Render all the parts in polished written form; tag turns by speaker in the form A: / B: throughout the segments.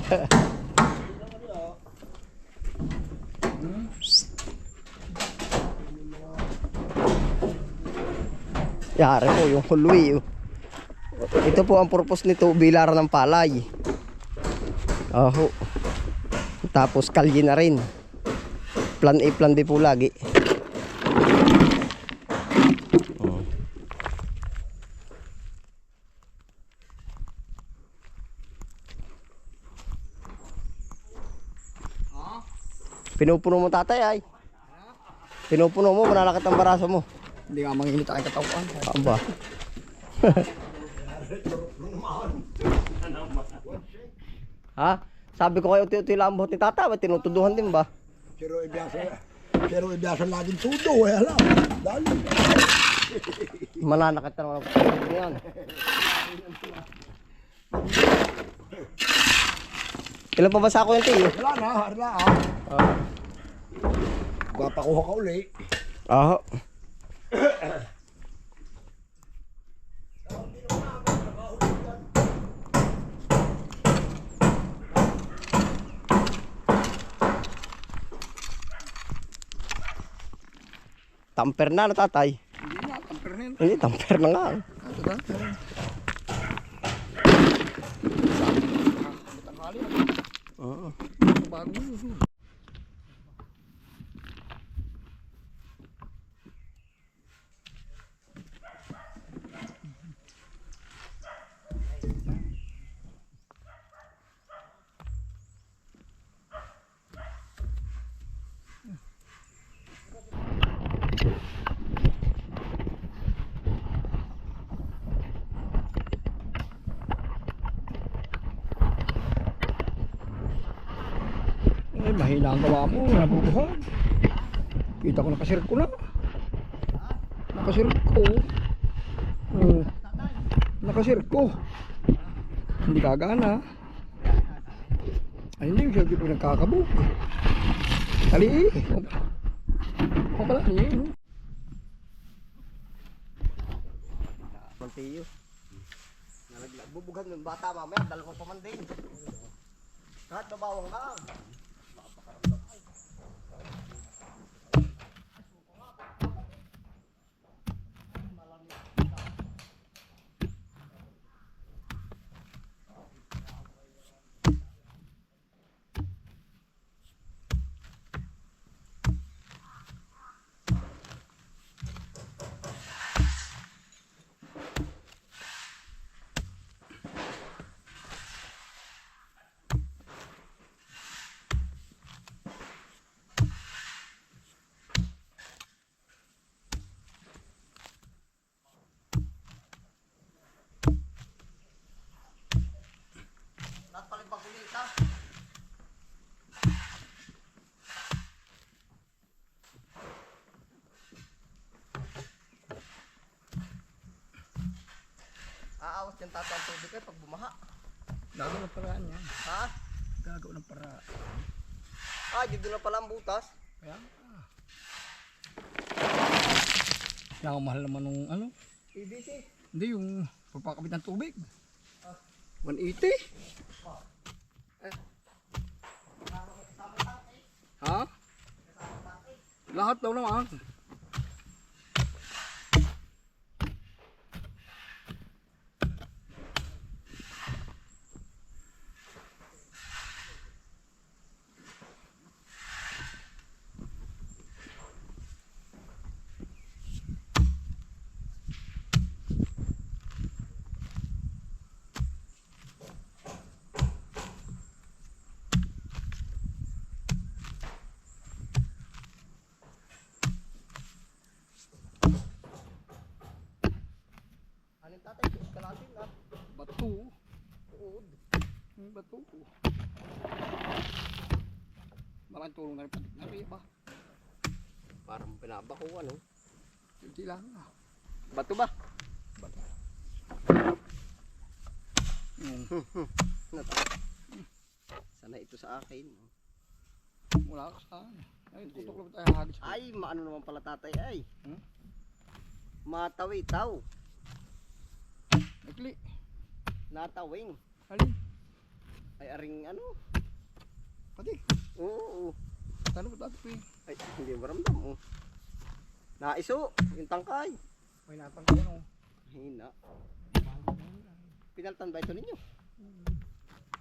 A: Yari po yung hulwi. Ito po ang purpose nito, bilaran ng palay. Oho. Tapos kalye na rin. Plan A, plan B po lagi. Pinupuno mo tatay ay. Pinupuno mo, manalakit ang baraso mo.
B: Hindi nga manginit ang katawan.
A: Aba. Ha? Sabi ko kayo uti-uti lang ang buhot ni tata, ba't tinutuduhan din ba?
B: Pero ibiyasa laging tudo, alam. Dali.
A: Mananakit na naman ang yan. Ilan pa ba sako yan tayo?
B: Wala na, harla Papakuha ka uli.
A: Aha. Tamper na tatay.
B: Hindi na, tamper na yun.
A: Hindi, tamper na nga.
B: Ito ba?
A: Oo.
B: Bago yun. Ay, mahina ang gawa mo, nabubuhan. Kita ko nakasirko na. Nakasirko. Nakasirko. Hindi kagana. Ay, hindi siya dito nagkakabuk. Tali eh. Kung pala niya.
A: Mantiyo. Bubugan ng bata mamaya, dalawa pa man din. Kahit nabawang ka. Aawas yung tata ang tubig ay pag bumaha.
B: Gagawa ng paraan yan.
A: Ha?
B: Gagawa ng paraan.
A: Ah, dito na pala ang butas.
B: Kaya ang mahal naman nung ano?
A: PVC.
B: Hindi yung pagpakabit ng tubig. 180. Ha? Lahat daw naman.
A: Alin tatay, suot ka natin ha.
B: Bato.
A: Uod.
B: Yung bato. Malaking tulong na rin patik na rin ba?
A: Parang pinabakuan oh.
B: Hindi lang.
A: Bato ba?
B: Bato.
A: Sana ito sa akin.
B: Wala ka saan. Ay, tutok lang tayo hagis ko.
A: Ay, maano naman pala tatay ay.
B: Hmm?
A: Matawitaw.
B: Nagli.
A: Natawing.
B: Alin?
A: Ay aring ano?
B: Pati.
A: Oo.
B: Tanong ko dati po eh.
A: Ay, hindi maramdam oh. Naiso, yung tangkay.
B: May natangkay no.
A: Hina. Pinaltan ba ito ninyo?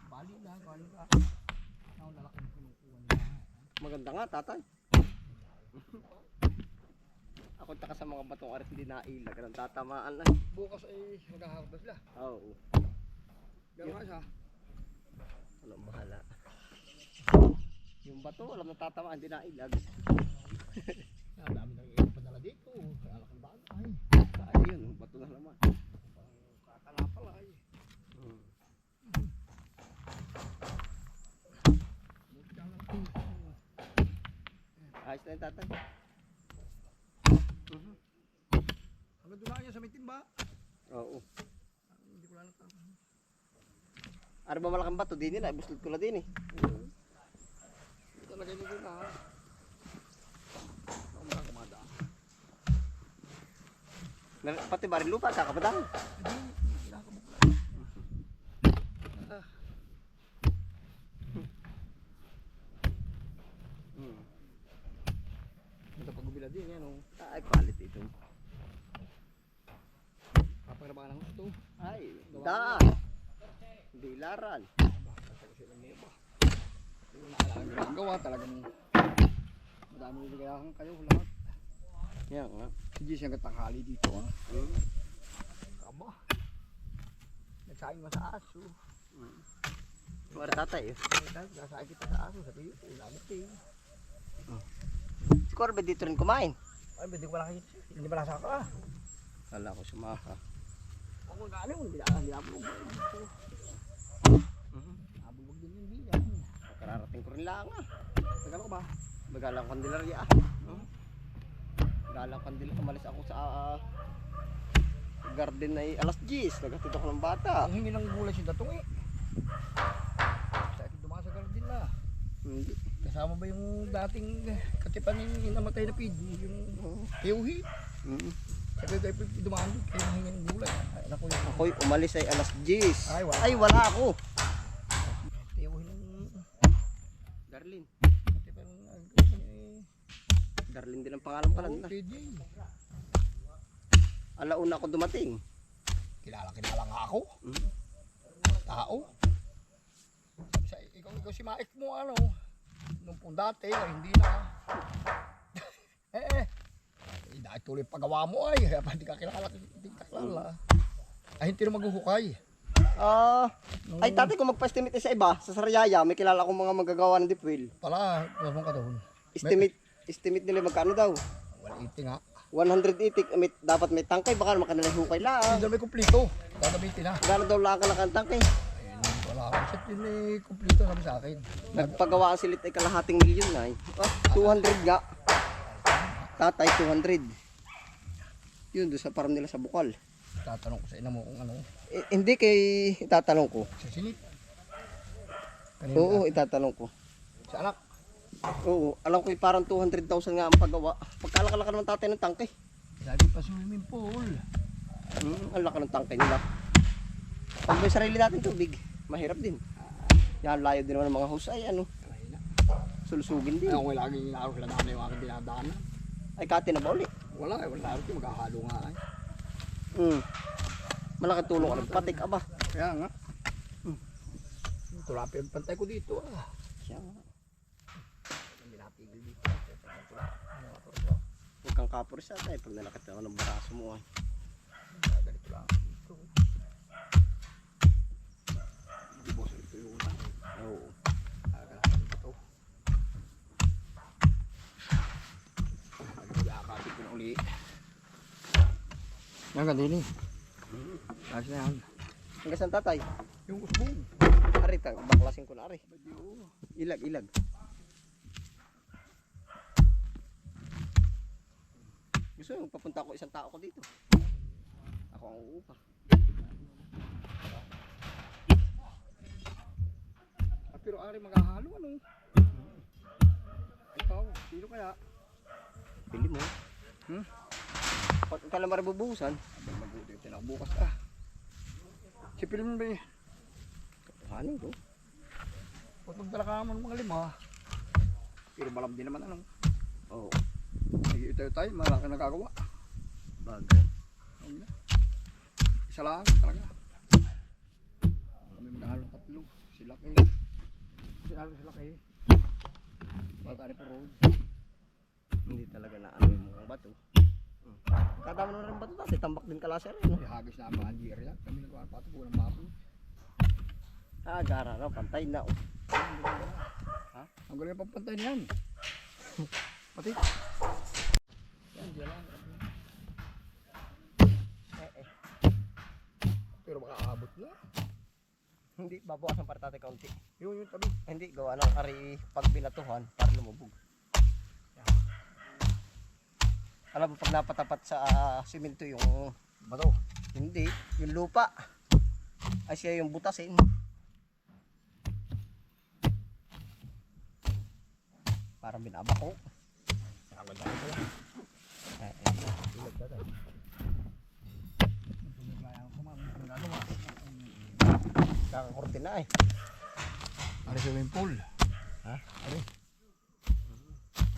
B: Bali lang. Ako lalaki ng kinukuha nila.
A: Maganda nga, tatay. Ako taka sa mga batong arit hindi nailag. Anong tatamaan na.
B: Bukas ay maghahakot na sila.
A: Oo.
B: Gano'n nga siya.
A: Ano, bahala. Yung bato, alam na tatamaan, hindi nailag.
B: Ang dami nang ipadala dito. Kaya lakang bagay.
A: Ayun, yung bato na naman.
B: Kakala pala eh.
A: Ayos na yung tatay.
B: Hanggang doon lang yan sa may timba.
A: Oo.
B: Hindi ko lang natapos.
A: Ano ba malaking bato? Di nila, buslot ko na din eh.
B: Ito talaga yun doon na. Ako mga kumadaan.
A: Pati barin lupa, kakabadang.
B: Hindi kinakabukla. Ito pag-ubila din yan oh.
A: Ay, quality ito.
B: Kapag ng gusto.
A: Ay, daan. Bilaran.
B: Yung naalala nyo ang gawa talagang madami nyo gayahan kayo lahat.
A: Yan nga.
B: Si Jess yung katanghali dito ah. Kaba. Nagsaing mo sa aso.
A: Mara tatay eh.
B: Nagsaing kita sa aso. Sabi yun, ulamit eh.
A: Si Corbett dito rin kumain.
B: Ay, hindi ko lang kayo. Hindi ba nasa ka?
A: Kala ko sumaka.
B: Ako nga hindi nabulog. Nabulog din yung biyan.
A: Kararating ko rin lang ah.
B: Nagano ko ba?
A: Magalang Candelaria ah. Magalang Candelaria. Umalis ako sa garden ay alas 10. Nagatid ako ng bata.
B: Ang hingi ng gulay si Datong eh. Sa akin dumaan sa garden na.
A: Hindi.
B: Kasama ba yung dating katipan ng namatay na pid? Yung tiyuhi. Sabi kayo dumaan doon. Kaya hingi ng gulay. Ay, naku yun.
A: Ako'y umalis ay alas 10.
B: Ay, wala.
A: Ay, wala ako.
B: Tiyuhi ng
A: Darlin.
B: katipan ng
A: Darlin din ang pangalan pala nila.
B: KJ.
A: Alauna ako dumating.
B: Kilala nga ako. Tao. Sabi sa ikaw si Maik mo ano. Nung pong dati, ay hindi na. Dahil tuloy pagawa mo ay. Kaya pa hindi ka kilala. Ay hindi na maghuhukay.
A: Ay tatay kung magpa-estimate sa iba, sa Sariaya, may kilala akong mga magagawa ng dipwil.
B: Pala, naman ka doon.
A: Estimate nila magkano daw?
B: 180 nga.
A: 180, dapat may tangkay, baka naman kanilang hukay lang.
B: Hindi may kumplito. Gagamitin na.
A: Gano'n daw lang ang tangkay.
B: Ayun, wala akong set yun may kumplito sabi sa akin.
A: Nagpagawa ang silit ay kalahating milyon na eh. 200 nga. Tatay, 200. Yun, doon sa parang nila sa Bukal.
B: Tatanong ko sa ina mo kung ano.
A: Hindi kay itatanong ko.
B: Sa sinit.
A: Oo, itatanong ko.
B: Sa anak.
A: Oo, alam ko parang 200,000 nga ang paggawa. Pagkalaki-laki naman tatay ng tangkay.
B: Lagi pa swimming pool.
A: Ang laki ng tangkay nila. Pag may sarili natin tubig, mahirap din. Yan, layo din naman ng mga hose. Ay, ano, sulusugin din.
B: Ay, ako laging inaarap sila na yung aking dinadaanan.
A: Ay, kati na ba uli?
B: Wala eh, wala rin maghahalo nga ay.
A: Malaking tulong ka ng patik, aba.
B: Kaya nga. Tulapi ang pantay ko dito ah.
A: Siya nga.
B: Hindi natigil dito.
A: Huwag kang kapuris tatay pag nalakit ako ng baraso mo. Ay.
B: Ganito lang dito. Hindi boss, ito yung utang.
A: Oo.
B: Agalakan dito. Agakapit ko na uli. Yan ka din eh. Kasi na yan.
A: Hanggang saan tatay?
B: Yung usbong.
A: Ari, baklasin ko na ari. Ilag, ilag. Gusto mo, papunta ko isang tao ko dito. Ako ang uupa.
B: Pero ari maghahalo ano? Ikaw, sino kaya?
A: Pili mo. Pag kalamari bubuhusan.
B: Mabuti tinang bukas ah. Si Pilm ba eh?
A: Hanin ko.
B: Magdala ka naman ng mga 5. Pero malam din naman ano.
A: Oo.
B: Sige, tayo, malaki nagagawa.
A: Bagay.
B: Ayun na. Isa lang talaga. Kami maghahalong 3. Sila kayo. Sila kayo. Bata rin po road.
A: Hindi talaga na ano yung mga bato. Kadama na rin bato dati, tambak din kalaser. No?
B: Hagis na ang anjir yan. Kami nagawa pato po ng mapo.
A: Gara na, pantay na.
B: Ha? Ang galing pang pantay niyan. Pati. Yan, diyan lang. Pero baka aabot na.
A: Hindi, babawasan para tatay kaunti.
B: Yung tabi.
A: Hindi, gawa ng ari pag binatuhan para lumubog. Alam mo, pag napatapat sa simento yung
B: Bato.
A: hindi, yung lupa. Ay siya yung butasin. Parang binabako.
B: Nakaganda ko lang. Ilag tatay.
A: Kakakorte na eh.
B: Ari swimming pool.
A: Ha?
B: Ari.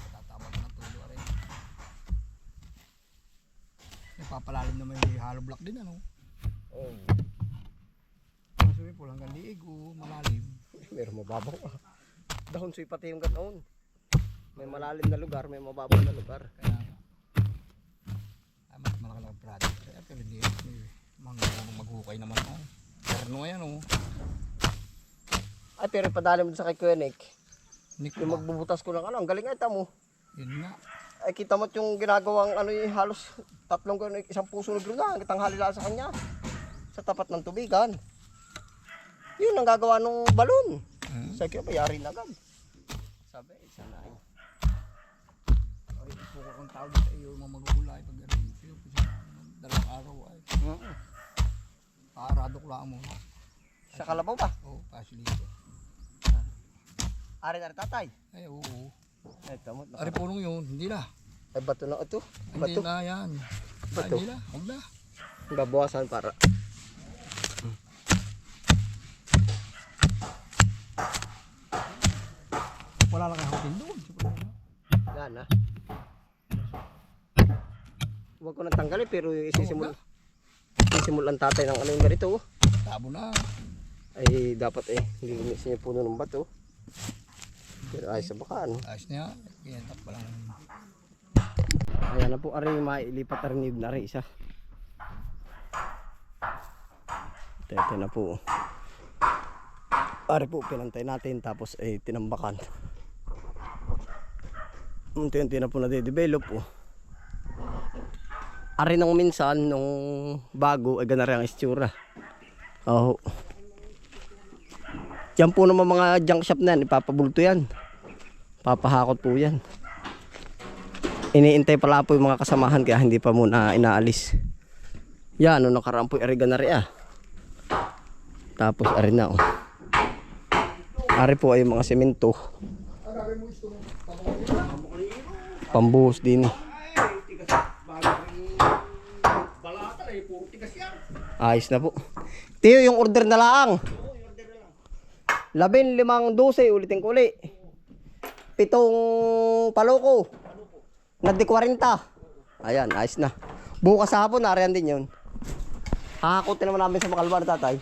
B: Tatama ko ng tulo ari. Napapalalim na may hollow block din ano.
A: Oh.
B: Ang swimming pool hanggang liig o malalim.
A: Meron mababaw. Dahon suy pati yung ganoon. May malalim na lugar, may mababaw na lugar.
B: Kaya ay mas malaki lang project. Kaya pero hindi maghukay naman ako. Pero ngayon oh.
A: Ay pero ipadali mo sa kay Kuya Nick.
B: Nick
A: Yung
B: ba?
A: magbubutas ko ng ano, ang galing ay tamo.
B: Yun nga.
A: Ay kita mo yung ginagawang ano yung halos 3 gano'n, 1 puso na gano'n, tanghali lang sa kanya. Sa tapat ng tubigan. Yun ang gagawa ng balon. Sabi ko, bayari na agad. Sabi, sana ay.
B: Ay, po kung tawag sa iyo, mga magugulay pag gano'n. Dalawang araw ay. Parado ko lang muna.
A: Sa kalabaw ba?
B: Oo, pasilito.
A: Ari na rin tatay.
B: Ay, oo.
A: Ay, tamo.
B: Ari punong yun, hindi na.
A: Ay, bato na ito.
B: Hindi
A: Bato.
B: na yan.
A: Bato.
B: Ay, hindi na, huwag na.
A: Babawasan para.
B: Wala lang kayo hotel doon.
A: Yan na. Huwag ko nang tanggalin pero yung isisimulan tatay ng ano yung ganito. Oh.
B: Tabo na.
A: Ay dapat eh, linisin yung puno ng bato. Pero ayos sa baka ano.
B: Ayos na yan. Yan, takpa lang.
A: Ayan na po, ari mailipat na rin na rin isa. Ito na po. Ari po, pinantay natin tapos ay tinambakan. Unti-unti na po na-develop po. Ari nung minsan, nung bago, ay ganari ang istura. Oo. Yan po naman mga junk shop na yan, ipapabulto yan. Papahakot po yan. Iniintay pala po yung mga kasamahan kaya hindi pa muna inaalis. Yan, ano nakaraan po yung ari ganari ah. Tapos ari na oh. Ari po ay mga semento. Pambuhos din. Ayos na po. Tiyo yung order na lang. 15-12 ulitin ko uli. 7 paloko. Nagdi 40. Ayan, ayos na. Bukas sa hapon, nariyan din yun. Hahakutin naman namin sa Makalbar, tatay.